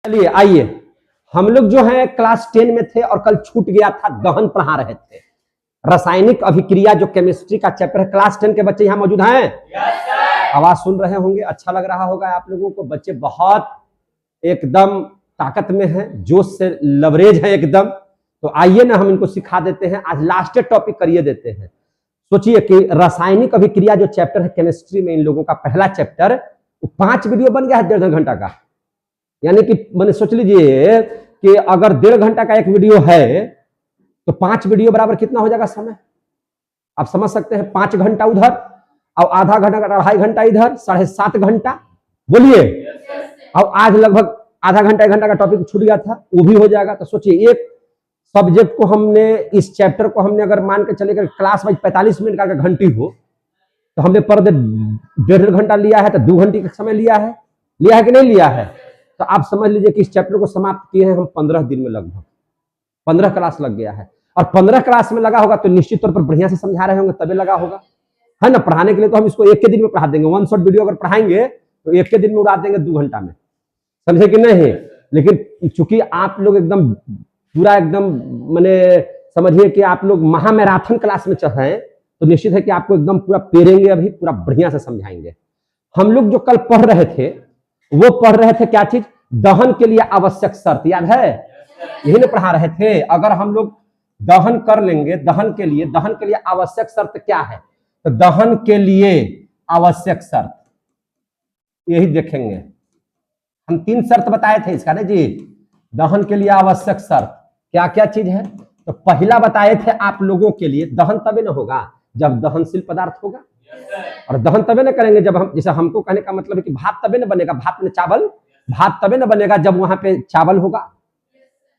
चलिए आइए, हम लोग जो है क्लास 10 में थे और कल छूट गया था, दहन पढ़ा रहे थे, रासायनिक अभिक्रिया जो केमिस्ट्री का चैप्टर है। क्लास 10 के बच्चे यहाँ मौजूद हैं? आवाज सुन रहे होंगे, अच्छा लग रहा होगा आप लोगों को। बच्चे बहुत एकदम ताकत में हैं, जोश से लवरेज है एकदम। तो आइए ना हम इनको सिखा देते हैं, आज लास्ट टॉपिक करिए देते हैं। सोचिए कि रासायनिक अभिक्रिया जो चैप्टर है केमिस्ट्री में, इन लोगों का पहला चैप्टर, 5 वीडियो बन गया है 1.5 घंटा का। यानी कि मैंने सोच लीजिए कि अगर 1.5 घंटा का एक वीडियो है तो 5 वीडियो बराबर कितना हो जाएगा समय, आप समझ सकते हैं। 5 घंटा उधर और आधा घंटा का 2.5 घंटा इधर, 7.5 घंटा। बोलिए, और आज लगभग आधा घंटा 1 घंटा का टॉपिक छूट गया था, वो भी हो जाएगा। तो सोचिए, एक सब्जेक्ट को हमने, इस चैप्टर को हमने अगर मान के चले कि क्लास वाइज 45 मिनट का घंटी हो, तो हमने पर डे 1.5 घंटा लिया है, तो 2 घंटे का समय लिया है कि नहीं लिया है। तो आप समझ लीजिए कि इस चैप्टर को समाप्त किए हैं हम 15 दिन में, लगभग 15 क्लास लग गया है। और 15 क्लास में लगा होगा तो निश्चित तौर पर बढ़िया से समझा रहे होंगे, तभी लगा होगा, है ना। पढ़ाने के लिए तो हम इसको एक के दिन में पढ़ा देंगे। 1 शॉट वीडियो अगर पढ़ाएंगे तो एक के दिन में उड़ा देंगे 2 घंटा में, समझे कि नहीं। लेकिन चूंकि आप लोग एकदम पूरा एकदम मैंने समझिए कि आप लोग महामैराथन क्लास में चढ़े हैं, तो निश्चित है कि आपको एकदम पूरा पेरेंगे, अभी पूरा बढ़िया से समझाएंगे। हम लोग जो कल पढ़ रहे थे वो पढ़ रहे थे क्या चीज, दहन के लिए आवश्यक शर्त, याद है? यही ना पढ़ा रहे थे। अगर हम लोग दहन कर लेंगे, दहन के लिए आवश्यक शर्त क्या है, तो दहन के लिए आवश्यक शर्त यही देखेंगे। हम 3 शर्त बताए थे इसका, नहीं जी। दहन के लिए आवश्यक शर्त क्या क्या चीज है, तो पहला बताए थे आप लोगों के लिए, दहन तभी ना होगा जब दहनशील पदार्थ होगा, और दहन तभी ना करेंगे जब हम, जैसे हमको कहने का मतलब है कि भात तभी ना बनेगा, भात में चावल, भात तभी ना बनेगा जब वहां पे चावल होगा।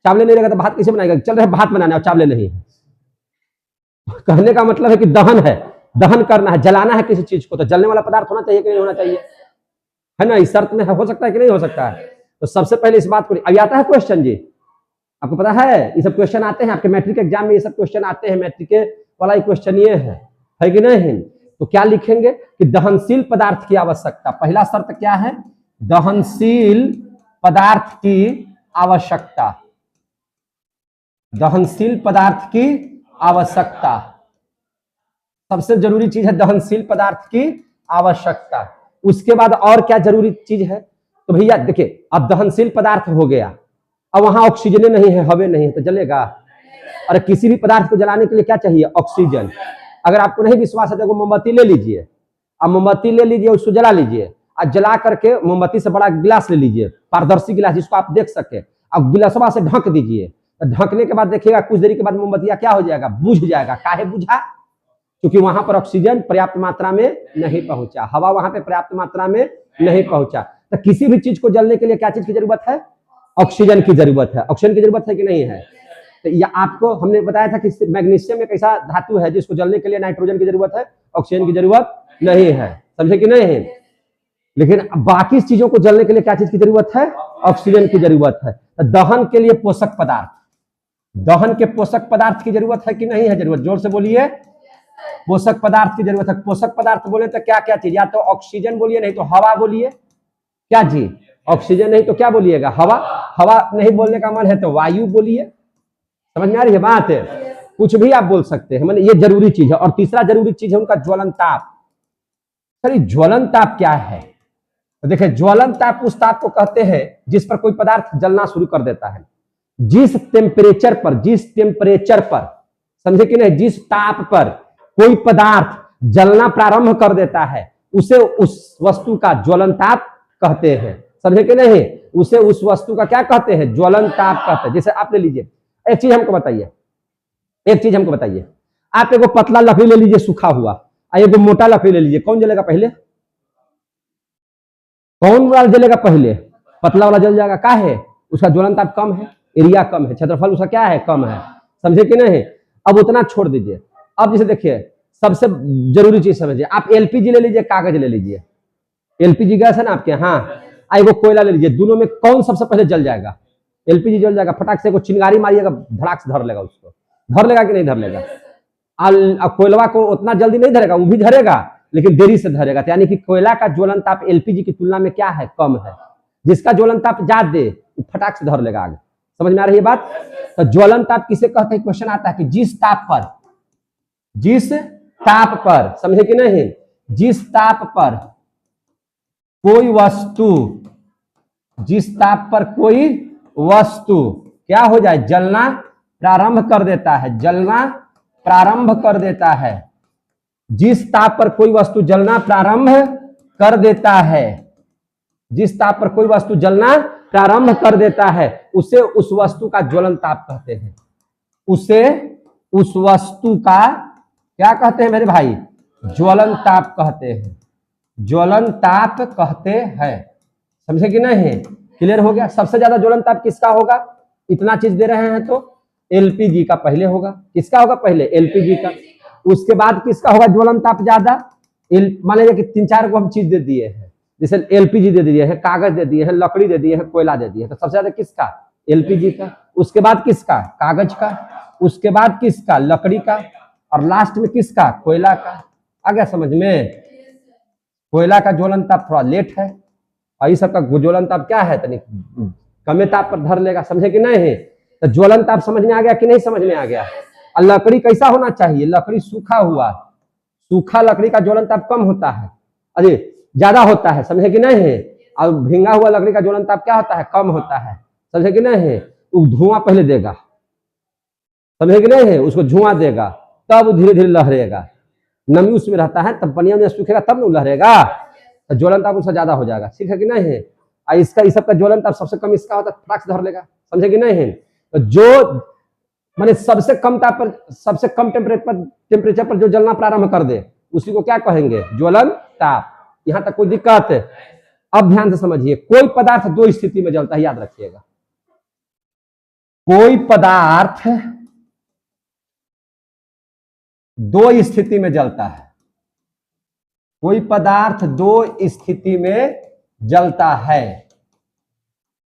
चावल नहीं रहेगा तो भात कैसे बनाएगा? चल रहे भात बनाना है और चावल नहीं है। कहने का मतलब है कि दहन है, दहन करना है, जलाना है किसी चीज को, तो जलने वाला पदार्थ होना चाहिए कि नहीं होना चाहिए, है ना। इस शर्त में हो सकता है कि नहीं हो सकता है। तो सबसे पहले इस बात को, अभी आता है क्वेश्चन जी, आपको पता है ये सब क्वेश्चन आते हैं आपके मैट्रिक एग्जाम में, ये सब क्वेश्चन आते हैं, मैट्रिक वाला क्वेश्चन ये है कि नहीं। तो क्या लिखेंगे कि दहनशील पदार्थ की आवश्यकता, पहला शर्त क्या है, दहनशील पदार्थ की आवश्यकता, दहनशील पदार्थ की आवश्यकता सबसे जरूरी चीज है, दहनशील पदार्थ की आवश्यकता। उसके बाद और क्या जरूरी चीज है, तो भैया देखिए, अब दहनशील पदार्थ हो गया, अब वहां ऑक्सीजन नहीं है, हवा नहीं है, तो जलेगा। और किसी भी पदार्थ को जलाने के लिए क्या चाहिए, ऑक्सीजन। अगर आपको नहीं विश्वास है तो मोमबत्ती ले लीजिए, अब मोमबत्ती ले लीजिए, उसको जला लीजिए, और जला करके मोमबत्ती से बड़ा गिलास ले लीजिए, पारदर्शी गिलास जिसको आप देख सके, अब गिलासवा से ढक दीजिए। तो ढकने के बाद देखिएगा कुछ देरी के बाद मोमबत्तिया क्या हो जाएगा, बुझ जाएगा। काहे बुझा? क्योंकि वहां पर ऑक्सीजन पर्याप्त मात्रा में नहीं पहुंचा, हवा वहां पे पर्याप्त मात्रा में नहीं पहुंचा। तो किसी भी चीज को जलने के लिए क्या चीज की जरूरत है, ऑक्सीजन की जरूरत है। ऑक्सीजन की जरूरत है कि नहीं है? तो ये आपको हमने बताया था कि मैग्नीशियम एक ऐसा धातु है जिसको जलने के लिए नाइट्रोजन की जरूरत है, ऑक्सीजन की जरूरत नहीं है, समझे कि नहीं है। लेकिन बाकी चीजों को जलने के लिए क्या चीज की जरूरत है, ऑक्सीजन की जरूरत है। तो दहन के लिए पोषक पदार्थ, दहन के पोषक पदार्थ की जरूरत है कि नहीं है? जरूरत, जोर से बोलिए, पोषक पदार्थ की जरूरत है। पोषक पदार्थ बोले तो क्या क्या चीज, या तो ऑक्सीजन बोलिए, नहीं तो हवा बोलिए। क्या जी, ऑक्सीजन नहीं तो क्या बोलिएगा, हवा। हवा नहीं बोलने का मन है तो वायु बोलिए। समझ में आ रही है बात? कुछ भी आप बोल सकते हैं, मतलब ये जरूरी चीज है। और तीसरा जरूरी चीज है उनका ज्वलन ताप। सर ज्वलन ताप क्या है, तो देखिए, ज्वलन ताप उस ताप को कहते हैं जिस पर कोई पदार्थ जलना शुरू कर देता है। जिस टेम्परेचर पर, समझे कि नहीं, जिस ताप पर कोई पदार्थ जलना प्रारंभ कर देता है, उसे उस वस्तु का ज्वलन ताप कहते हैं, समझे कि नहीं। उसे उस वस्तु का क्या कहते हैं, ज्वलन ताप कहते हैं। जैसे आप ले लीजिए, एक चीज हमको बताइए, आप एगो पतला लकड़ी ले लीजिए सूखा हुआ, और एगो मोटा लकड़ी ले लीजिए, कौन जलेगा पहले? कौन वाला जलेगा पहले? पतला वाला जल जाएगा। काहे? उसका ज्वलन ताप कम है, एरिया कम है, क्षेत्रफल उसका क्या है, कम है, समझे कि नहीं। अब उतना छोड़ दीजिए। अब जैसे देखिए, सबसे जरूरी चीज समझिए, आप एलपीजी ले लीजिए, कागज ले लीजिए, एलपीजी गैस है ना आपके, हाँ, एगो कोयला ले लीजिए, दोनों में कौन सबसे पहले जल जाएगा? एलपीजी जल जाएगा। फटाक से को चिंगारी मारिएगा, धड़ाक से धर लेगा, उसको धर लेगा कि नहीं धर लेगा? कोयलवा को उतना जल्दी नहीं धरेगा, वो भी धरेगा लेकिन देरी से धरेगा। यानी कि कोयला का ज्वलन ताप एलपीजी की तुलना में क्या है, कम है। जिसका ज्वलन ताप ज्यादा फटाक से धर लेगा आगे। समझ में आ रही है बात? तो ज्वलन ताप किसे कहते हैं? क्वेश्चन आता है कि जिस ताप पर, समझे कि नहीं, जिस ताप पर कोई वस्तु, जिस ताप पर कोई वस्तु क्या हो जाए, जलना प्रारंभ कर देता है, जलना प्रारंभ कर देता है। जिस ताप पर कोई वस्तु जलना प्रारंभ कर देता है, जिस ताप पर कोई वस्तु जलना प्रारंभ कर देता है, उसे उस वस्तु का ज्वलन ताप कहते हैं। उसे उस वस्तु का क्या कहते हैं मेरे भाई? ज्वलन ताप कहते हैं, ज्वलन ताप कहते हैं। समझे कि नहीं? क्लियर हो गया? सबसे ज्यादा ज्वलन ताप किसका होगा? इतना चीज दे रहे हैं तो एलपीजी का पहले होगा। किसका होगा पहले? एलपीजी का। उसके बाद किसका होगा ज्वलन ताप ज्यादा? मान लीजिए कि 3-4 को हम चीज दे दिए हैं, जैसे एलपीजी दे दिए हैं, कागज दे दिए हैं, लकड़ी दे दिए हैं, कोयला दे दिए हैं, तो सबसे ज्यादा किसका? एलपीजी का। उसके बाद किसका? कागज का। उसके बाद किसका? लकड़ी का। और लास्ट में किसका? कोयला का। आ गया समझ में? कोयला का ज्वलन ताप थोड़ा लेट है और इस सबका ज्वलन ताप क्या है, तनिक कमे ताप पर धर लेगा। समझे कि नहीं? तो ज्वलन ताप समझ में आ गया कि नहीं समझ में आ गया? और लकड़ी कैसा होना चाहिए? लकड़ी सूखा हुआ, सूखा लकड़ी का ज्वलन ताप कम होता है, अरे ज्यादा होता है। समझे कि नहीं? और भींगा हुआ लकड़ी का ज्वलन ताप क्या होता है? कम होता है। समझे कि नहीं? वो धुआं पहले देगा, समझे कि नहीं? उसको धुआं देगा, तब धीरे धीरे लहरेगा। नमी उसमें रहता है, तब पनिया में सूखेगा तब न लहरेगा, तो ज्वलन ताप उसका ज्यादा हो जाएगा। ठीक है कि नहीं? और इसका इस सबका ज्वलन ताप सबसे कम इसका होता है, फटाक से धर लेगा। समझे कि नहीं? तो जो माने सबसे कम ताप पर, सबसे कम टेम्परेचर पर जो जलना प्रारंभ कर दे उसी को क्या कहेंगे? ज्वलन ताप। यहां तक कोई दिक्कत? अब ध्यान से समझिए, कोई पदार्थ 2 स्थिति में जलता है, याद रखिएगा। कोई पदार्थ 2 स्थिति में जलता है, कोई पदार्थ 2 स्थिति में जलता है।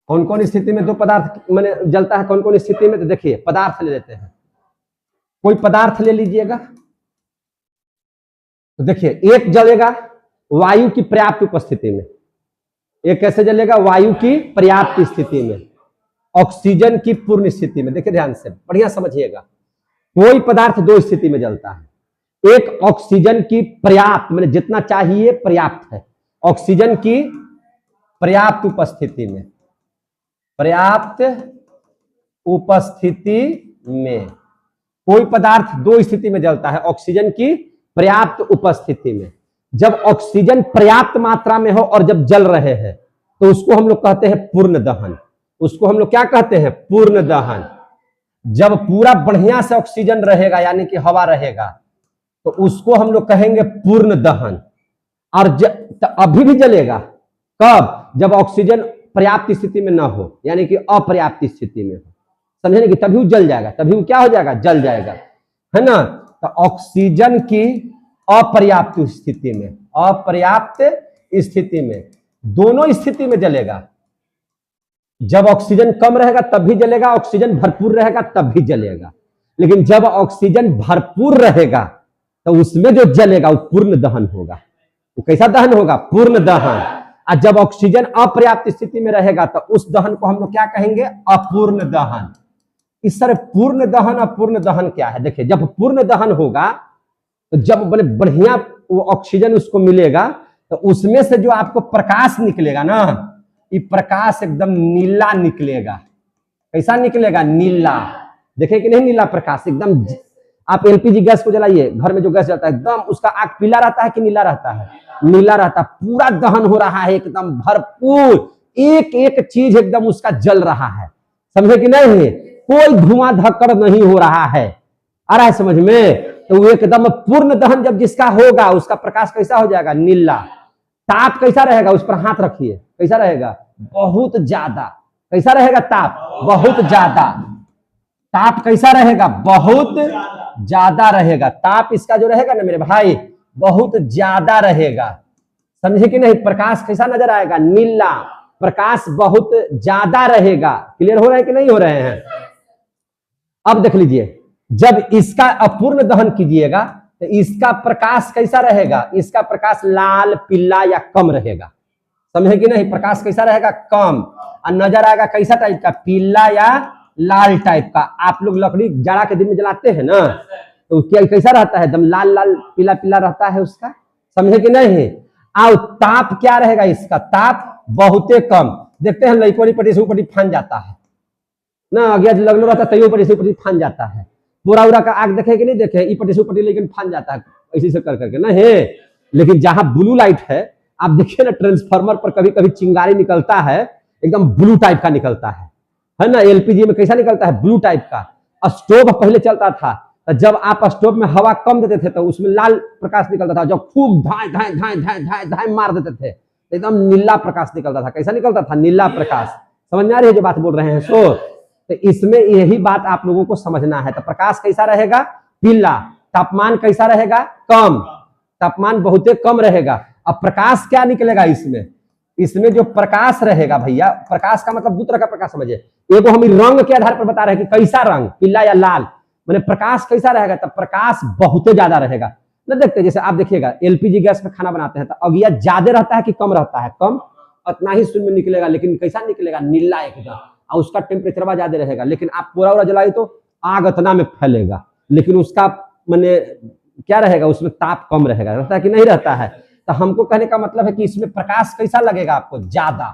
कौन कौन स्थिति में 2 पदार्थ मैंने जलता है? कौन कौन स्थिति में? तो देखिए, पदार्थ ले लेते हैं, कोई पदार्थ ले लीजिएगा, तो देखिए एक जलेगा वायु की पर्याप्त उपस्थिति में, एक कैसे जलेगा? वायु की पर्याप्त स्थिति में, ऑक्सीजन की पूर्ण स्थिति में। देखिए ध्यान से, बढ़िया समझिएगा। कोई पदार्थ 2 स्थिति में जलता है, एक ऑक्सीजन की पर्याप्त, मैंने जितना चाहिए पर्याप्त है, ऑक्सीजन की पर्याप्त उपस्थिति में, पर्याप्त उपस्थिति में कोई पदार्थ 2 स्थिति में जलता है, ऑक्सीजन की पर्याप्त उपस्थिति में। जब ऑक्सीजन पर्याप्त मात्रा में हो और जब जल रहे हैं तो उसको हम लोग कहते हैं पूर्ण दहन। उसको हम लोग क्या कहते हैं? पूर्ण दहन। जब पूरा बढ़िया से ऑक्सीजन रहेगा यानी कि हवा रहेगा तो उसको हम लोग कहेंगे पूर्ण दहन। और तो अभी भी जलेगा कब? जब ऑक्सीजन पर्याप्त स्थिति में ना हो, यानी कि अपर्याप्त स्थिति में हो। समझे कि तभी वो जल जाएगा, तभी वो क्या हो जाएगा? जल जाएगा, है ना? तो ऑक्सीजन की अपर्याप्त स्थिति में, अपर्याप्त स्थिति में, दोनों स्थिति में जलेगा। जब ऑक्सीजन कम रहेगा तब भी जलेगा, ऑक्सीजन भरपूर रहेगा तब भी जलेगा। लेकिन जब ऑक्सीजन भरपूर रहेगा तो उसमें जो जलेगा वो पूर्ण दहन होगा। वो कैसा दहन होगा? पूर्ण दहन। और जब ऑक्सीजन अपर्याप्त स्थिति में रहेगा तो उस दहन को हम लोग क्या कहेंगे? अपूर्ण दहन। इस तरह पूर्ण दहन और पूर्ण दहन क्या है? देखिए, जब पूर्ण दहन होगा तो जब बढ़िया वो ऑक्सीजन उसको मिलेगा तो उसमें से जो आपको प्रकाश निकलेगा ना, ये प्रकाश एकदम नीला निकलेगा। कैसा निकलेगा? नीला। देखे कि नहीं? नीला प्रकाश एकदम। आप एलपीजी गैस को जलाइए, घर में जो गैस जलता है एकदम उसका आग पीला रहता है कि नीला रहता है? नीला रहता है। पूरा दहन हो रहा है, एकदम भरपूर, एक एक चीज एकदम उसका जल रहा है। समझे कि नहीं? कोई धुआं धक्कड़ नहीं हो रहा है। आ रहा है समझ में? तो वो एकदम पूर्ण दहन जब जिसका होगा उसका प्रकाश कैसा हो जाएगा? नीला। ताप कैसा रहेगा? उस पर हाथ रखिए, कैसा रहेगा? बहुत ज्यादा। कैसा रहेगा ताप? बहुत ज्यादा। ताप कैसा रहेगा? बहुत ज्यादा रहेगा। ताप इसका जो रहेगा ना मेरे भाई, बहुत ज्यादा रहेगा। समझे कि नहीं? प्रकाश कैसा नजर आएगा? नीला। प्रकाश बहुत ज्यादा रहेगा। क्लियर हो रहा है कि नहीं हो रहे हैं? अब देख लीजिए, जब इसका अपूर्ण दहन कीजिएगा तो इसका प्रकाश कैसा रहेगा? इसका प्रकाश लाल, पीला या कम रहेगा। समझे कि नहीं? प्रकाश कैसा रहेगा? कम। और नजर आएगा कैसा टाइप का? पीला या लाल टाइप का। आप लोग लकड़ी जाड़ा के दिन में जलाते हैं ना, तो क्या कैसा रहता है? एकदम लाल लाल पीला पीला रहता है उसका, समझे कि नहीं? आओ ताप क्या रहेगा इसका? ताप बहुते कम। देखते हैं लइकोनी पटी से ऊपर फान जाता है ना, अगिया लगनो रहता है तैयो पटी से ऊपर फान जाता है। पूरा उरा का आग देखे कि नहीं देखे? ई पटी से ऊपर लेकिन फान जाता है ऐसे से कर करके ना है। लेकिन जहां ब्लू लाइट है, आप देखिए ना ट्रांसफार्मर पर कभी कभी चिंगारी निकलता है, एकदम ब्लू टाइप का निकलता है ना? एलपीजी में कैसा निकलता है? ब्लू टाइप का। स्टोव पहले चलता था, तो जब आप स्टोव में हवा कम देते थे तो उसमें लाल प्रकाश निकलता था, जब खूब धाए धाए धाए धाए धाए धाए मार देते थे तो एकदम नीला प्रकाश निकलता था। कैसा निकलता था? नीला प्रकाश। समझ में आ रही है जो बात बोल रहे हैं? सो तो इसमें यही बात आप लोगों को समझना है। तो प्रकाश कैसा रहेगा? पीला। तापमान कैसा रहेगा? कम। तापमान बहुत कम रहेगा। अब प्रकाश क्या निकलेगा इसमें? इसमें जो प्रकाश रहेगा भैया, प्रकाश का मतलब दो तरह का प्रकाश समझिए। एगो हम रंग के आधार पर बता रहे हैं कि कैसा रंग, पीला या लाल, मैंने प्रकाश कैसा रहेगा? तब प्रकाश बहुत ज्यादा रहेगा ना। देखते जैसे आप देखिएगा एलपीजी गैस में खाना बनाते हैं तो अगिया ज्यादा रहता है कि कम रहता है? कम। उतना ही शून्य निकलेगा, लेकिन कैसा निकलेगा? नीला एकदम। और उसका टेम्परेचर ज्यादा रहेगा। लेकिन आप पूरा पूरा जलाई तो आग इतना में फैलेगा, लेकिन उसका मैंने क्या रहेगा? उसमें ताप कम रहेगा। रहता है कि नहीं रहता है? तो हमको कहने का मतलब है कि इसमें प्रकाश कैसा लगेगा आपको? ज्यादा।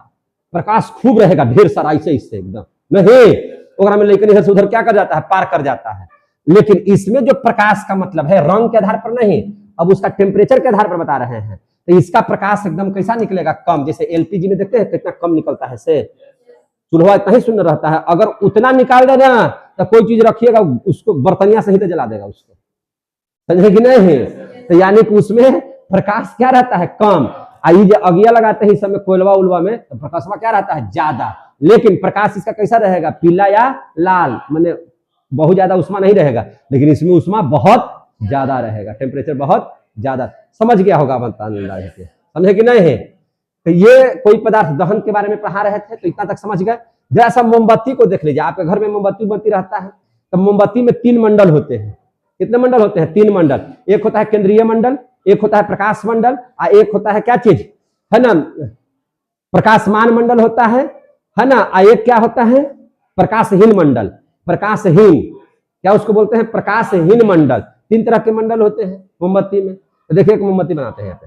प्रकाश खूब रहेगा, ढेर सारा, ऐसे इससे एकदम नहीं ओकरा में, लेकिन इधर से उधर क्या कर जाता है? पार कर जाता है। लेकिन इसमें जो प्रकाश का मतलब है रंग के आधार पर नहीं, अब उसका टेम्परेचर के आधार पर बता रहे हैं। तो इसका प्रकाश एकदम कैसा निकलेगा? कम। जैसे एलपीजी में देखते हैं कितना कम निकलता है, से चूल्हा इतना ही सुंदर रहता है। अगर उतना निकाल देना तो कोई चीज रखिएगा उसको बर्तनिया सहित जला देगा उसको, समझे कि नहीं? तो यानी कि उसमें प्रकाश क्या रहता है? कम। आई जो अगिया लगाते हैं इस समय कोयलवा उलवा में, तो प्रकाश क्या रहता है? ज्यादा। लेकिन प्रकाश इसका कैसा रहेगा? पीला या लाल, मैंने बहुत ज्यादा उष्मा नहीं रहेगा, लेकिन इसमें उष्मा बहुत ज्यादा रहेगा, टेम्परेचर बहुत ज्यादा। समझ गया होगा बताने, समझे कि नहीं है? तो ये कोई पदार्थ दहन के बारे में पढ़ा रहे थे, तो इतना तक समझ गए। जैसा मोमबत्ती को देख लीजिए, आपके घर में मोमबत्ती बनती रहता है, तो मोमबत्ती में 3 मंडल होते हैं। कितने मंडल होते हैं? 3 मंडल। एक होता है केंद्रीय मंडल, एक होता है प्रकाश मंडल, और एक होता है क्या चीज है ना? प्रकाशमान मंडल होता है ना? और एक क्या होता है? प्रकाशहीन मंडल। प्रकाशहीन क्या उसको बोलते हैं? प्रकाशहीन मंडल। 3 तरह के मंडल होते हैं मोमबत्ती में। तो देखिए एक मोमबत्ती बनाते हैं यहाँ पे,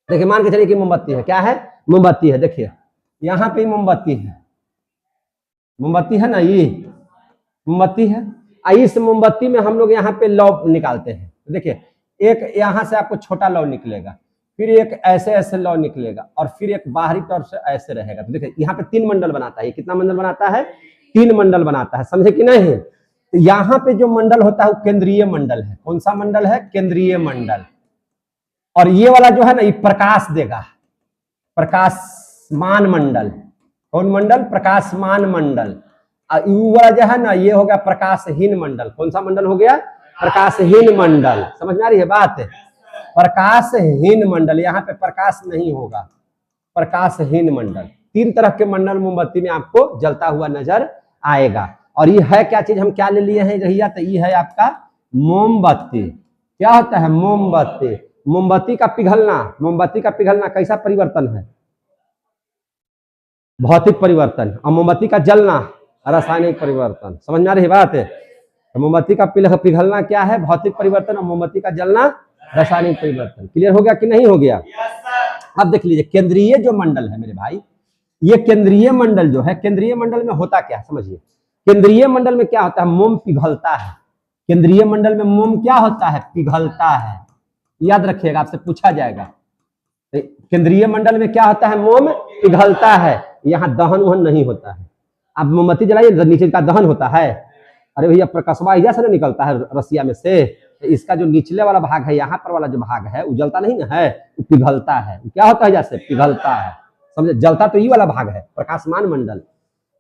देखिए मान के चलिए कि मोमबत्ती है। क्या है? मोमबत्ती है। देखिए यहाँ पे मोमबत्ती है, मोमबत्ती है ना, ये मोमबत्ती है। इस मोमबत्ती में हम लोग यहाँ पे लौ निकालते हैं। देखिए एक यहाँ से आपको छोटा लौ निकलेगा, फिर एक ऐसे ऐसे लौ निकलेगा, और फिर एक बाहरी तौर से ऐसे रहेगा। तो देखिए यहाँ पे 3 मंडल बनाता है। कितना मंडल बनाता है? 3 मंडल बनाता है, समझे कि नहीं? तो यहाँ पे जो मंडल होता है वो केंद्रीय मंडल है। कौन सा मंडल है? केंद्रीय मंडल। और ये वाला जो है ना, ये प्रकाश देगा, प्रकाशमान मंडल। कौन मंडल? प्रकाशमान मंडल। यू वाला जो है ना, ये हो गया प्रकाशहीन मंडल। कौन सा मंडल हो गया? प्रकाशहीन मंडल। समझ में आ रही है बात? प्रकाशहीन मंडल, यहाँ पे प्रकाश नहीं होगा, प्रकाशहीन मंडल। 3 तरह के मंडल मोमबत्ती में आपको जलता हुआ नजर आएगा। और ये है क्या चीज? हम क्या ले लिए हैं रहिया? तो ये है आपका मोमबत्ती। क्या होता है? मोमबत्ती। मोमबत्ती का पिघलना, मोमबत्ती का पिघलना कैसा परिवर्तन है? भौतिक परिवर्तन। और मोमबत्ती का जलना रासायनिक परिवर्तन। समझ में आ रही बात है? तो मोमबत्ती का पिघलना क्या है? भौतिक परिवर्तन। और मोमबत्ती का जलना रासायनिक परिवर्तन। क्लियर हो गया कि नहीं हो गया? अब देख लीजिए केंद्रीय जो मंडल है मेरे भाई, ये केंद्रीय मंडल जो है, केंद्रीय मंडल में होता क्या? समझिए केंद्रीय मंडल में क्या होता है? मोम पिघलता है। केंद्रीय मंडल में मोम क्या होता है? पिघलता है। याद रखिएगा, आपसे पूछा जाएगा। केंद्रीय मंडल में क्या होता है? मोम पिघलता है। यहाँ दहन वहन नहीं होता है। आप मोमबत्ती जलाइए, नीचे का दहन होता है। अरे भैया प्रकाशवा इधर से निकलता है रसिया में से, इसका जो निचले वाला भाग है, यहाँ पर वाला जो भाग है, वो जलता नहीं ना है, वो पिघलता है। क्या होता है? जैसे पिघलता है, समझे? जलता तो ये वाला भाग है, प्रकाशमान मंडल।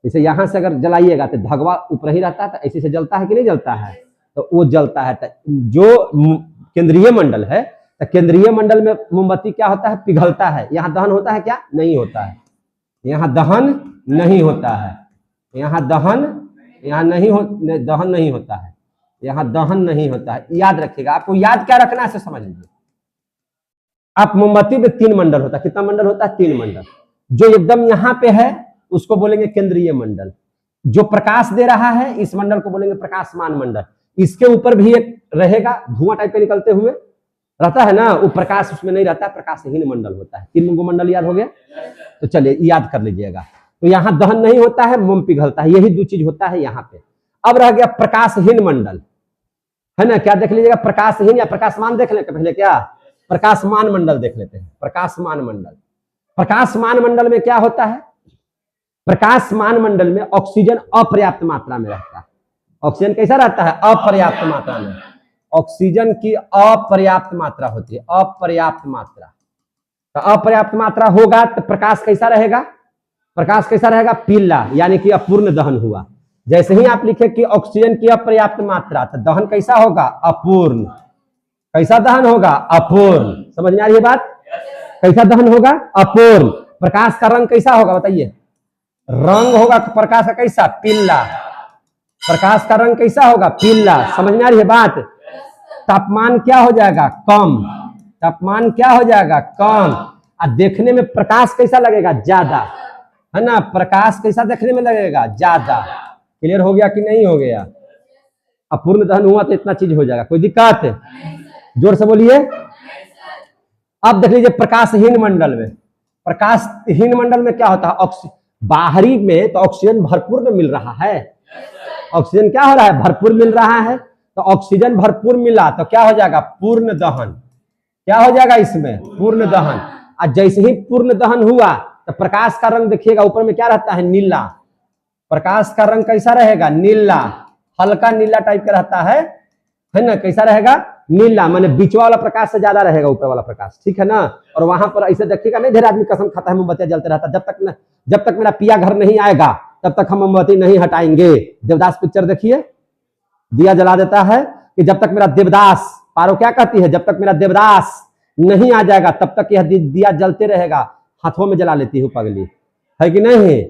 जैसे यहाँ से अगर जलाइएगा तो धगवा ऊपर ही रहता है, तो ऐसे से जलता है कि नहीं जलता है? तो वो जलता है। तो जो केंद्रीय मंडल है, तो केंद्रीय मंडल में मोमबत्ती क्या होता है? पिघलता है। यहाँ दहन होता है क्या? नहीं होता है। यहाँ दहन नहीं होता है। यहाँ दहन, यहाँ नहीं हो, दहन नहीं होता है। यहाँ दहन नहीं होता है। याद रखिएगा, आपको याद क्या रखना है समझ लीजिए। आप मोमबत्ती में 3 मंडल होता है, कितना मंडल होता है? 3 मंडल। जो एकदम यहाँ पे है उसको बोलेंगे केंद्रीय मंडल, जो प्रकाश दे रहा है इस मंडल को बोलेंगे प्रकाशमान मंडल। इसके ऊपर भी एक रहेगा धुआं टाइप के निकलते हुए रहता है ना, वो प्रकाश उसमें नहीं रहता, प्रकाशहीन मंडल होता है। 3 मंडल याद हो गया? तो चलिए याद कर लीजिएगा। तो यहाँ दहन नहीं होता है, मोम पिघलता है, यही 2 चीज होता है यहाँ पे। अब रह गया प्रकाशहीन मंडल, है ना? क्या देख लीजिएगा? प्रकाशहीन या प्रकाशमान देख लेते पहले, क्या प्रकाशमान मंडल देख लेते हैं। प्रकाशमान मंडल, प्रकाशमान मंडल में क्या होता है? प्रकाशमान मंडल में ऑक्सीजन अपर्याप्त मात्रा में रहता है। ऑक्सीजन कैसा रहता है? अपर्याप्त मात्रा में। ऑक्सीजन की अपर्याप्त मात्रा होती है, अपर्याप्त मात्रा। तो अपर्याप्त मात्रा होगा तो प्रकाश कैसा रहेगा? प्रकाश कैसा रहेगा? पीला, यानी कि अपूर्ण दहन हुआ। जैसे ही आप लिखे कि ऑक्सीजन की अपर्याप्त मात्रा, तो दहन कैसा होगा? अपूर्ण। कैसा दहन होगा? अपूर्ण। समझ में आ रही है बात? कैसा दहन होगा? अपूर्ण। प्रकाश का रंग कैसा होगा बताइए? रंग होगा प्रकाश का कैसा? पीला। प्रकाश का रंग कैसा होगा? पीला। समझ में आ रही है बात? तापमान क्या हो जाएगा? कम। तापमान क्या हो जाएगा? कम। और देखने में प्रकाश कैसा लगेगा? ज्यादा, है ना? प्रकाश कैसा देखने में लगेगा? ज्यादा। क्लियर हो गया कि नहीं हो गया? अपूर्ण दहन हुआ तो इतना चीज हो जाएगा। कोई दिक्कत? जोर से बोलिए। अब देख लीजिए प्रकाशहीन मंडल में, प्रकाशहीन मंडल में क्या होता है? बाहरी में तो ऑक्सीजन भरपूर मिल रहा है, ऑक्सीजन क्या हो रहा है? भरपूर मिल रहा है। तो ऑक्सीजन भरपूर मिला तो क्या हो जाएगा? पूर्ण दहन। क्या हो जाएगा इसमें? पूर्ण दहन। और जैसे ही पूर्ण दहन हुआ तो प्रकाश का रंग देखिएगा ऊपर में क्या रहता है? नीला। प्रकाश का रंग कैसा रहेगा? नीला, हल्का नीला टाइप का रहता है ना? कैसा रहेगा? नीला, माने बीचवा वाला प्रकाश से ज्यादा रहेगा ऊपर वाला प्रकाश, ठीक है ना? और वहां पर ऐसे देखिएगा नहीं, ढेर आदमी कसम खाता है मोमबत्तियां जलते रहता, जब तक मेरा पिया घर नहीं आएगा तब तक हम मोमबत्ती नहीं हटाएंगे। देवदास पिक्चर देखिए, दिया जला देता है कि जब तक मेरा देवदास, पारो क्या कहती है? जब तक मेरा देवदास नहीं आ जाएगा तब तक यह दिया जलते रहेगा। हाथों में जला लेती हूँ पगली, है कि नहीं?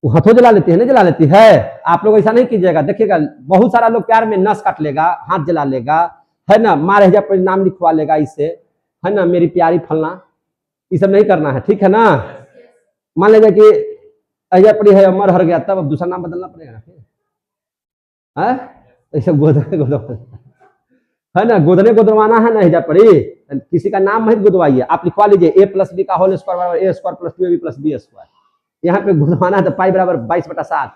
वो हाथों जला लेती है, नहीं जला लेती है? आप लोग ऐसा नहीं कीजिएगा। देखिएगा बहुत सारा लोग प्यार में नस काट लेगा, हाथ जला लेगा, है ना? माँ रह पर नाम लिखवा लेगा इससे, है ना? मेरी प्यारी फलना, ये सब नहीं करना है, ठीक है ना? मान लीजिए कि अजय पड़ी है, अमर हर गया, तब अब दूसरा नाम बदलना पड़ेगा, ऐसा है ना? गोदने गोदवाना है ना, हिजा पड़ी, किसी का नाम मत गुदवाइए। आप लिखवा लीजिए a+b का होल स्क्वायर बराबर a² + 2ab + b²। यहाँ पे गुदवाना है तो पाई बराबर 22/7,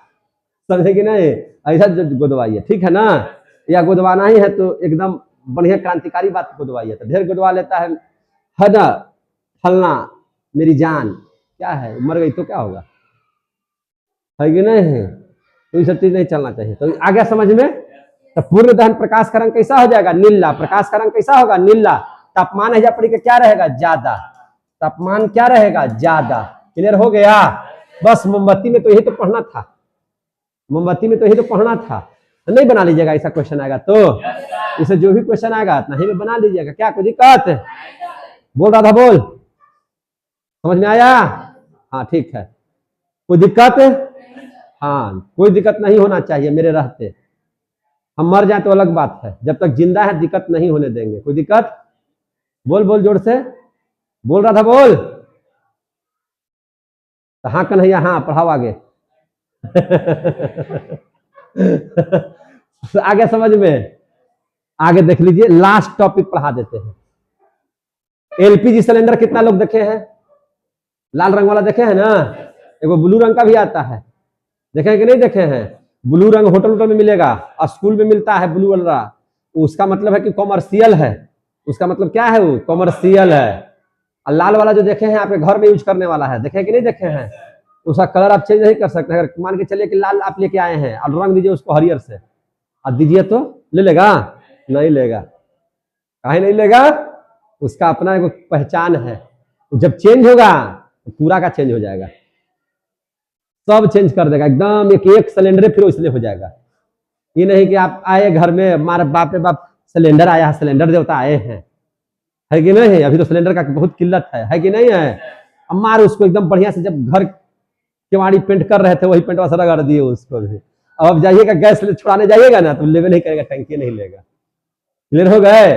समझे कि नहीं? ऐसा गुदवाइए, ठीक है ना? या गुदवाना ही है तो एकदम बढ़िया क्रांतिकारी बात गुदवाइए। तो ढेर गुदवा लेता है ना? फलना मेरी जान क्या है, मर गई तो क्या होगा, है कि नहीं? तो ये सब चीज नहीं चलना चाहिए। तो आ गया समझ में? तो पूर्ण दहन प्रकाश का रंग कैसा हो जाएगा? नीला। प्रकाश का रंग कैसा होगा? नीला। तापमान है पड़ी के क्या रहेगा? ज्यादा। तापमान क्या रहेगा? ज्यादा। क्लियर हो गया? बस मोमबत्ती में तो यही तो पढ़ना था, मोमबत्ती में तो यही तो पढ़ना था। तो नहीं बना लीजिएगा, ऐसा क्वेश्चन आएगा तो इसे जो भी क्वेश्चन आएगा उतना ही में बना लीजिएगा। क्या कोई दिक्कत? बोल रहा था, बोल, समझ में आया? हाँ ठीक है। कोई दिक्कत? हाँ, कोई दिक्कत नहीं होना चाहिए मेरे रहते। हम मर जाए तो अलग बात है, जब तक जिंदा है दिक्कत नहीं होने देंगे। कोई दिक्कत? बोल बोल जोर से, बोल रहा था, बोल। तो हाँ कन्हैया, हाँ पढ़ाओ आगे। आगे समझ में? आगे देख लीजिए, लास्ट टॉपिक पढ़ा देते हैं। एलपीजी सिलेंडर कितना लोग देखे हैं? लाल रंग वाला देखे हैं ना? एगो ब्लू रंग का भी आता है, देखे हैं कि नहीं देखे हैं? ब्लू रंग होटल में मिलेगा, स्कूल में मिलता है ब्लू वाला। उसका मतलब है कि कॉमर्शियल है, उसका मतलब क्या है? वो कॉमर्शियल है। और लाल वाला जो देखे हैं आपके घर में यूज करने वाला है, देखे कि नहीं देखे हैं? उसका कलर आप चेंज नहीं कर सकते। अगर मान के चलिए कि लाल आप लेके आए हैं और रंग दीजिए उसको हरियर से, और दीजिए तो ले लेगा? नहीं लेगा। काहे नहीं लेगा? उसका अपना एक पहचान है, जब चेंज होगा तो पूरा का चेंज हो जाएगा, सब चेंज कर देगा एकदम। एक सिलेंडर फिर इसलिए हो जाएगा। ये नहीं कि आप आए घर में, हमारे बाप रे बाप सिलेंडर आया है, सिलेंडर देवता आए हैं, है कि नहीं? अभी तो सिलेंडर का बहुत किल्लत है कि नहीं है? अब मार उसको एकदम बढ़िया से, जब घर केवाड़ी पेंट कर रहे थे वही पेंट वैसा रगड़ दिए उसको भी। अब जाइएगा गैस छुड़ाने जाइएगा ना तो लेवे नहीं करेगा, टंकी नहीं लेगा। क्लियर हो गए?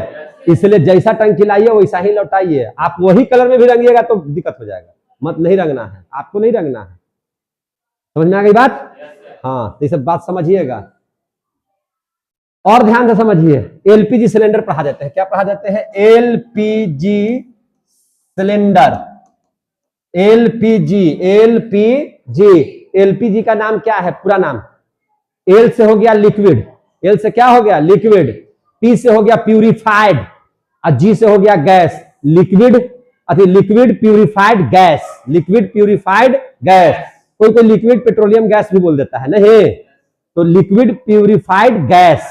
इसलिए जैसा टंकी लाइए वैसा ही लौटाइए। आप वही कलर में भी रंगिएगा तो दिक्कत हो जाएगा। मत नहीं रंगना है, आपको नहीं रंगना है। समझ में आ गई बात? हाँ, तो ये सब बात समझिएगा और ध्यान से समझिए। एलपीजी सिलेंडर पढ़ा देते हैं। क्या पढ़ा देते हैं? LPG cylinder. LPG, LPG, LPG का नाम क्या है? पूरा नाम। एल से हो गया लिक्विड, एल से क्या हो गया? लिक्विड। पी से हो गया प्यूरिफाइड और जी से हो गया gas. Liquid liquid purified gas, liquid purified gas. कोई कोई लिक्विड पेट्रोलियम गैस भी बोल देता है, नहीं तो लिक्विड प्यूरिफाइड गैस।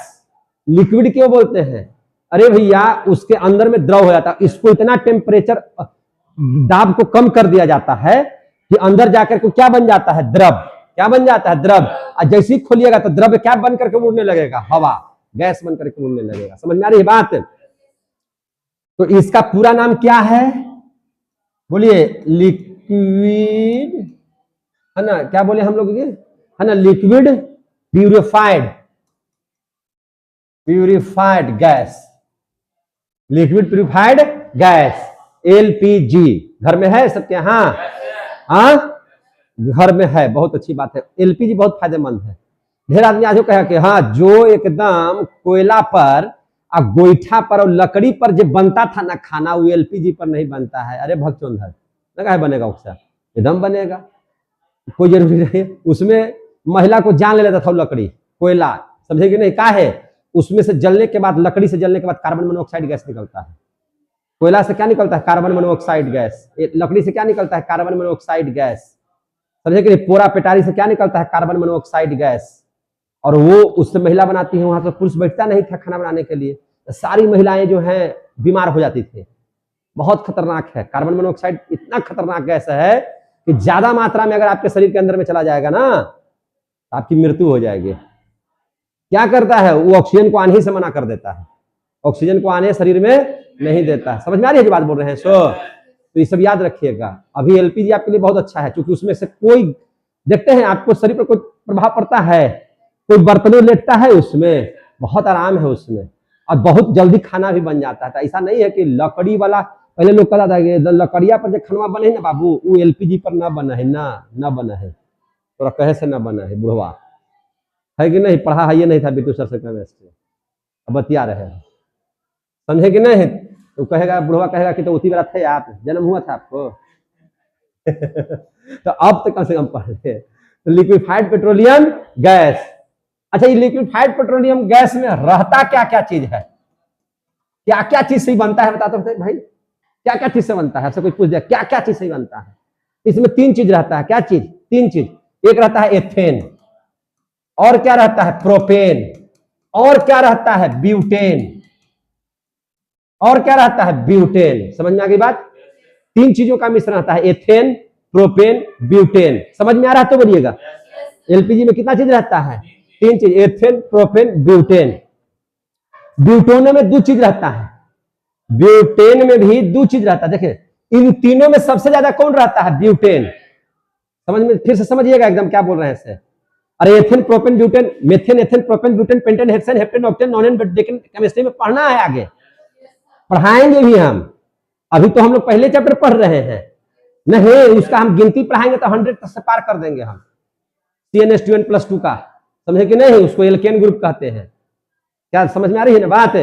लिक्विड क्यों बोलते हैं? अरे भैया उसके अंदर में द्रव हो जाता है, इसको इतना टेम्परेचर दाब को कम कर दिया जाता है कि अंदर जाकर को क्या बन जाता है? द्रव। क्या बन जाता है? द्रव। और जैसे ही खोलिएगा तो द्रव क्या बन करके उड़ने लगेगा? हवा, गैस बन करके उड़ने लगेगा। समझ में आ रही है बात? तो इसका पूरा नाम क्या है? बोलिए। लिक्विड, है ना? क्या बोले हम लोग ये, है ना? Liquid purified gas, liquid purified gas, LPG. घर में है सबके? हाँ हाँ, घर में है, बहुत अच्छी बात है। एलपीजी बहुत फायदेमंद है। ढेर आदमी आज कहा कि हाँ, जो एकदम कोयला पर और गोईठा पर और लकड़ी पर जो बनता था ना खाना, वो एलपीजी पर नहीं बनता है। अरे भगचोंधर, लगा बनेगा उससे? एकदम बनेगा, कोई जरूरी नहीं। उसमें महिला को जान ले लेता था लकड़ी, कोयला, समझे कि नहीं? क्या है? उसमें से जलने के बाद, लकड़ी से जलने के बाद कार्बन मोनोऑक्साइड गैस निकलता है। कोयला से क्या निकलता है? Carbon monoxide gas. लकड़ी से क्या निकलता है? कार्बन मोनोऑक्साइड गैस, समझे कि नहीं? पोरा पेटारी से क्या निकलता है? Carbon monoxide gas. और वो उससे महिला बनाती है, वहां पर पुरुष बैठता नहीं था खाना बनाने के लिए। सारी महिलाएं जो हैं बीमार हो जाती थी। बहुत खतरनाक है कार्बन मोनोऑक्साइड, इतना खतरनाक गैस है कि ज्यादा मात्रा में अगर आपके शरीर के अंदर में चला जाएगा ना तो आपकी मृत्यु हो जाएगी। क्या करता है वो? ऑक्सीजन को आने से मना कर देता है, ऑक्सीजन को आने शरीर में नहीं देता है। समझ में आ रही है जो बात बोल रहे हैं? तो ये सब याद रखिएगा। अभी एलपीजी आपके लिए बहुत अच्छा है क्योंकि उसमें से कोई, देखते हैं आपको शरीर पर कोई प्रभाव पड़ता है? कोई बर्तनों लेटता है उसमें, बहुत आराम है उसमें, और बहुत जल्दी खाना भी बन जाता है। ऐसा नहीं है कि लकड़ी वाला, पहले लोग कहता था कि लकड़िया पर जो खाना बने है ना बाबू, वो एलपीजी पर ना बना है, ना बना है, थोड़ा कहे से ना बना है। बुढ़वा है कि नहीं? पढ़ा है ये नहीं था बिट्टू सर से केमिस्ट्री, अब बतिया रहे हैं, समझे कि नहीं? तो कहेगा, बुढ़वा कहेगा कि तो उसी बात है, आप जन्म हुआ था आपको तो अब तो कम से कम पढ़ ले। तो लिक्विफाइड पेट्रोलियम गैस। अच्छा, ये लिक्विफाइड पेट्रोलियम गैस में रहता क्या क्या चीज है? क्या क्या चीज से बनता है? बता दो भाई, क्या क्या चीज से बनता है? आपसे कोई पूछ दिया क्या क्या चीज से बनता है? इसमें 3 चीज रहता है। क्या चीज? 3 चीज। एक रहता है एथेन, और क्या रहता है? प्रोपेन, और क्या रहता है? ब्यूटेन, और क्या रहता है? ब्यूटेन। समझ में आ गई बात? 3 चीजों का मिश्रण रहता है, एथेन, प्रोपेन, ब्यूटेन। समझ में आ रहा है तो बोलिएगा। एलपीजी में कितना चीज रहता है? 3 चीज, एथेन, प्रोपेन, ब्यूटेन। ब्यूटेन में 2 चीज रहता है, ब्यूटेन में भी 2 चीज रहता है। देखिए, इन तीनों में सबसे ज्यादा कौन रहता है? ब्यूटेन। समझ में? फिर से समझिएगा एकदम क्या बोल रहे हैं इससे। अरे ethane, propane, butane, methane, ethane, propane, butane, pentane, hexane, heptane, octane, नोनेन, decane, chemistry में पढ़ना है, आगे पढ़ाएंगे भी हम। अभी तो हम लोग पहले चैप्टर पढ़ रहे हैं, नहीं उसका हम गिनती पढ़ाएंगे तो 100 तक से पार कर देंगे हम। CnH2n+2 का, समझे कि नहीं? उसको एल्केन ग्रुप कहते हैं। क्या समझ में आ रही है ना बात?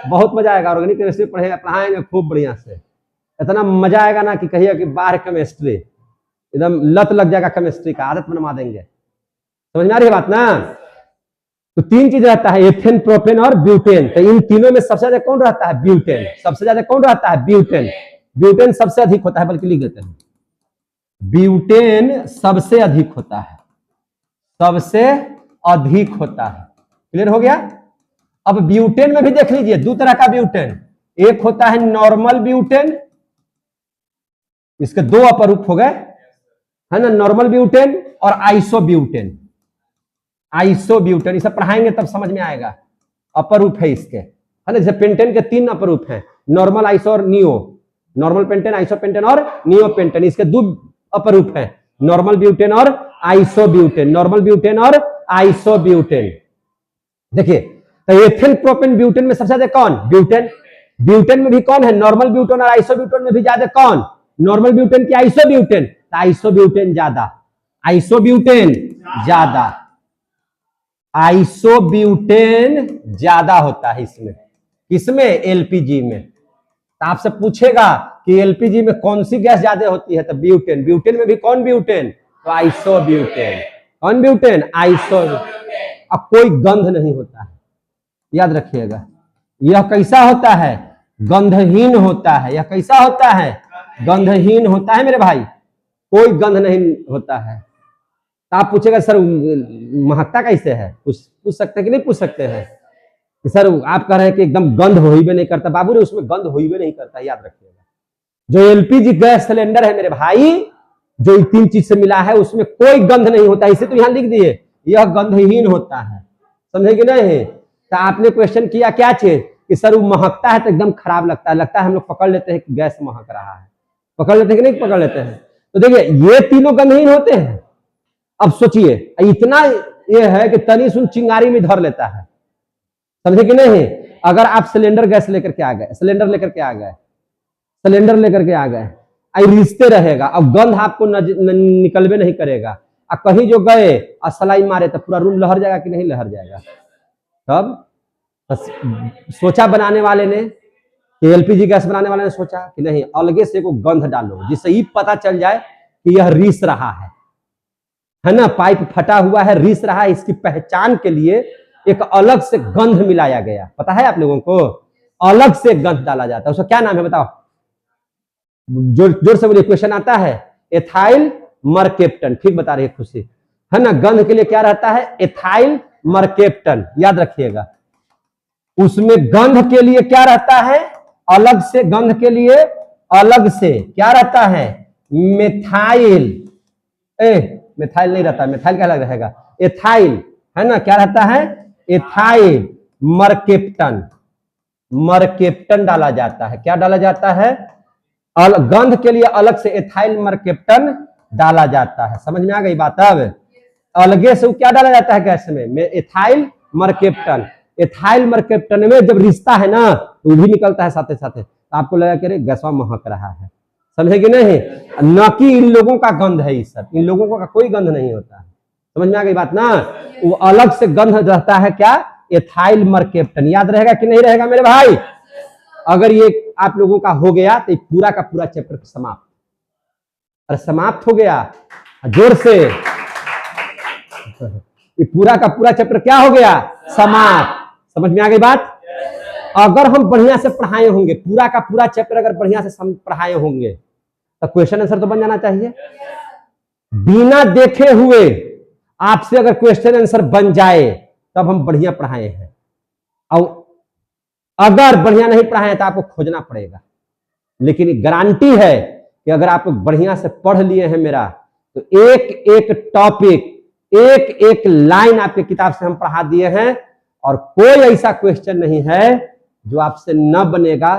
बहुत मजा आएगा। ऑर्गेनिक केमिस्ट्री पढ़ाएंगे खूब बढ़िया से, इतना मजा आएगा ना कि कहिए कि बाहर केमिस्ट्री, एकदम लत लग जाएगा केमिस्ट्री का, आदत बनवा देंगे। समझ में आ रही है बात ना? तो 3 चीज रहता है, एथेन, प्रोपेन और ब्यूटेन। तो इन तीनों में सबसे ज्यादा कौन रहता है? ब्यूटेन। सबसे ज्यादा कौन रहता है? ब्यूटेन। ब्यूटेन सबसे अधिक होता है, बल्कि लिख देते हैं, ब्यूटेन सबसे अधिक होता है, सबसे अधिक होता है। क्लियर हो गया? अब ब्यूटेन में भी देख लीजिए 2 तरह का ब्यूटेन। एक होता है नॉर्मल ब्यूटेन, इसके 2 अपरूप हो गए, है ना? नॉर्मल ब्यूटेन और आइसोब्यूटेन। आइसोब्यूटेन इसे पढ़ाएंगे तब समझ में आएगा। अपरूप है इसके, है ना? जैसे पेंटेन के 3 अपरूप हैं, नॉर्मल, आइसो और neo. Normal pentane, iso pentane और नियो पेंटेन, इसके 2 अपरूप हैं, नॉर्मल ब्यूटेन और आइसोब्यूटेन। नॉर्मल ब्यूटेन और आइसोब्यूटेन। देखिए, तो एथेन, प्रोपेन, ब्यूटेन में सबसे ज्यादा कौन? ब्यूटेन। ब्यूटेन में भी कौन है? नॉर्मल ब्यूटेन और आइसोब्यूटेन में भी ज्यादा कौन? नॉर्मल ब्यूटेन की आइसोब्यूटेन? तो आइसोब्यूटेन ज्यादा, आइसोब्यूटेन ज्यादा, आइसोब्यूटेन ज्यादा होता है इसमें। किसमें? एलपीजी में। तो आपसे पूछेगा कि एलपीजी में कौन सी गैस ज्यादा होती है? तो ब्यूटेन। ब्यूटेन में भी कौन ब्यूटेन? तो आइसोब्यूटेन। कौन ब्यूटेन? आइसो। अब कोई गंध नहीं होता है, याद रखिएगा। यह कैसा होता है? गंधहीन होता है। यह कैसा होता है? गंधहीन होता है मेरे भाई, कोई गंध नहीं होता है। तो आप पूछेगा सर महकता कैसे है? पूछ सकते हैं कि नहीं पूछ सकते हैं? सर आप कह रहे हैं कि एकदम गंध हो ही भी नहीं करता। बाबू रे उसमें गंध हो ही भी नहीं करता, याद रखिएगा। जो एलपीजी गैस सिलेंडर है मेरे भाई, जो 3 चीज से मिला है, उसमें कोई गंध नहीं होता। इसे तो यहां लिख दिए, यह गंधहीन होता है। समझे कि नहीं? तो आपने क्वेश्चन किया क्या चीज कि सर वो महकता है तो एकदम खराब लगता है, हम लोग पकड़ लेते हैं कि गैस महक रहा है। पकड़ लेते हैं कि नहीं पकड़ लेते हैं? तो देखिए ये तीनों गंधहीन होते हैं। अब सोचिए इतना ये है कि तनी सुन चिंगारी में धर लेता है। समझे कि नहीं? अगर आप सिलेंडर गैस लेकर के आ गए, सिलेंडर लेकर के आ गए, सिलेंडर लेकर के आ गए, रिश्ते रहेगा, अब गंध आपको निकलवे नहीं करेगा। अब कहीं जो गए और सलाई मारे तो पूरा रूम लहर जाएगा कि नहीं लहर जाएगा? तब सोचा बनाने वाले ने कि एलपीजी गैस बनाने वाले ने सोचा कि नहीं अलगे से को गंध डालो जिससे ही पता चल जाए कि यह रिस रहा है ना, पाइप फटा हुआ है, रिस रहा है। इसकी पहचान के लिए एक अलग से गंध मिलाया गया। पता है आप लोगों को? अलग से गंध डाला जाता है। उसका क्या नाम है बताओ? जोर से बोलिए, क्वेश्चन आता है। एथाइल मरकेप्टन। ठीक बता रही है खुशी, है ना। गंध के लिए क्या रहता है? एथाइल मरकेप्टन, याद रखिएगा। उसमें गंध के लिए क्या रहता है? अलग से गंध के लिए अलग से क्या रहता है? मेथाइल। मेथाइल नहीं रहता, मेथाइल क्या अलग रहेगा? एथाइल, है ना। क्या रहता है? एथाइल मरकेप्टन। मरकेप्टन डाला जाता है। क्या डाला जाता है? गंध के लिए अलग से एथाइल मरकेप्टन डाला जाता है। समझ में आ गई बात? अब अलगे से क्या डाला जाता है गैस में? एथाइल मरकेप्टन। एथाइल मरकेप्टन में जब रिश्ता है ना तो वो भी निकलता है साथे साथे। तो आपको लगा कि गैसवा महक रहा है। समझे कि नहीं? न कि इन लोगों का गंध है, इस सब इन लोगों का कोई गंध नहीं होता है। समझ में आ गई बात ना? वो अलग से गंध रहता है। क्या? एथाइल मरकेप्टन। याद रहेगा कि नहीं रहेगा मेरे भाई? अगर ये आप लोगों का हो गया तो पूरा का पूरा चैप्टर समाप्त। और समाप्त हो गया जोर से, ये पूरा का पूरा चैप्टर क्या हो गया? समाप्त। समझ में आ गई बात? अगर हम बढ़िया से पढ़ाए होंगे, पूरा का पूरा चैप्टर अगर बढ़िया से पढ़ाए होंगे तो क्वेश्चन आंसर तो बन जाना चाहिए। बिना देखे हुए आपसे अगर क्वेश्चन आंसर बन जाए तब हम बढ़िया पढ़ाए हैं, और अगर बढ़िया नहीं पढ़ाए तो आपको खोजना पड़ेगा। लेकिन गारंटी है कि अगर आप लोग बढ़िया से पढ़ लिए हैं मेरा, तो एक एक टॉपिक, एक एक लाइन आपके किताब से हम पढ़ा दिए हैं, और कोई ऐसा क्वेश्चन नहीं है जो आपसे न बनेगा।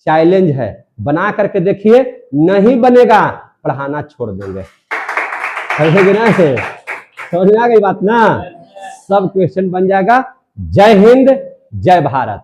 चैलेंज है, बना करके देखिए। नहीं बनेगा, पढ़ाना छोड़ देंगे। समझेगी ना? से समझ में आ गई बात ना? सब क्वेश्चन बन जाएगा। जय हिंद, जय भारत।